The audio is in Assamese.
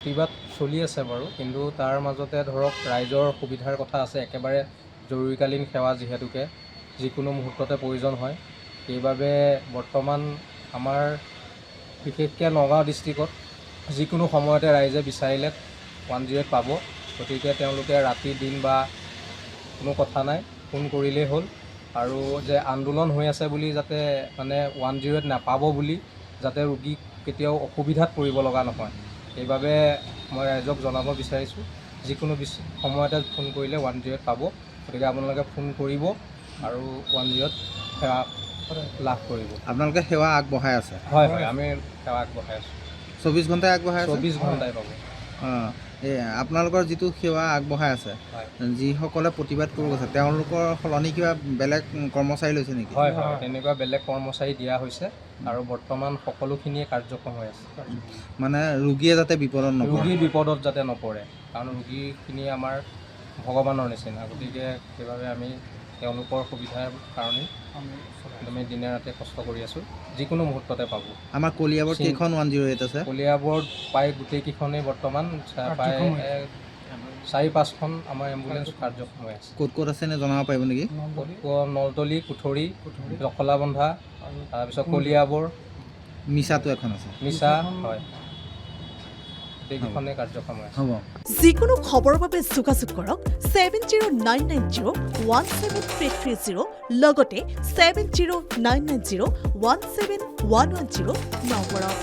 প্ৰতিবাদ চলি আছে বাৰু, কিন্তু তাৰ মাজতে ধৰক ৰাইজৰ সুবিধাৰ কথা আছে। একেবাৰে জৰুৰীকালীন সেৱা যিহেতুকে যিকোনো মুহূৰ্ততে প্ৰয়োজন হয়, সেইবাবে বৰ্তমান আমাৰ বিশেষকৈ নগাঁও ডিষ্ট্ৰিক্টত যিকোনো সময়তে ৰাইজে বিচাৰিলে 108 পাব। গতিকে তেওঁলোকে ৰাতি দিন বা কোনো কথা নাই, ফোন কৰিলেই হ'ল। আৰু যে আন্দোলন হৈ আছে বুলি যাতে মানে 108 নাপাব বুলি যাতে ৰোগীক কেতিয়াও অসুবিধাত পৰিব লগা নহয়, সেইবাবে মই ৰাইজক জনাব বিচাৰিছোঁ যিকোনো সময়তে ফোন কৰিলে 108 পাব। গতিকে আপোনালোকে ফোন কৰিব আৰু 108 সেৱা লাভ কৰিব। আপোনালোকে সেৱা আগবঢ়াই আছে? হয় হয়, আমি সেৱা আগবঢ়াই আছোঁ। 24 ঘণ্টাই আগবঢ়াই আছে? 24 ঘণ্টাই পাব। এই আপোনালোকৰ যিটো সেৱা আগবঢ়াই আছে, যিসকলে প্ৰতিবাদ কৰিব গৈছে তেওঁলোকৰ সলনি কিবা বেলেগ কৰ্মচাৰী লৈছে নেকি? হয় হয়, তেনেকুৱা বেলেগ কৰ্মচাৰী দিয়া হৈছে আৰু বৰ্তমান সকলোখিনিয়ে কাৰ্যক্ষম হৈ আছে। মানে ৰোগীয়ে যাতে বিপদত নপৰে? ৰোগী বিপদত যাতে নপৰে, কাৰণ ৰোগীখিনি আমাৰ ভগৱানৰ নিচিনা। গতিকে সেইবাবে আমি তেওঁলোকৰ সুবিধাৰ কাৰণেই আমি দিনে ৰাতি কষ্ট কৰি আছোঁ। যিকোনো মুহূৰ্ততে পাব। আমাৰ কলিয়াবৰত কেইখন 108 আছে? কলিয়াবৰত প্ৰায় গোটেইকেইখনেই বৰ্তমান প্ৰায় 4-5খন আমাৰ এম্বুলেঞ্চ কাৰ্যক্ষম হৈ আছে। ক'ত ক'ত আছে নে জনাব পাৰিব নেকি? নলতলি, কুঠৰি, জখলাবন্ধা, তাৰপিছত কলিয়াবৰ, মিছাটো এখন আছে? মিছা, হয়, গোটেইকেইখনেই কাৰ্যক্ষম হৈ আছে। হ'ব। যিকোনো খবৰৰ বাবে যোগাযোগ কৰক 7099017330 লগতে 7099017110 নম্বৰত।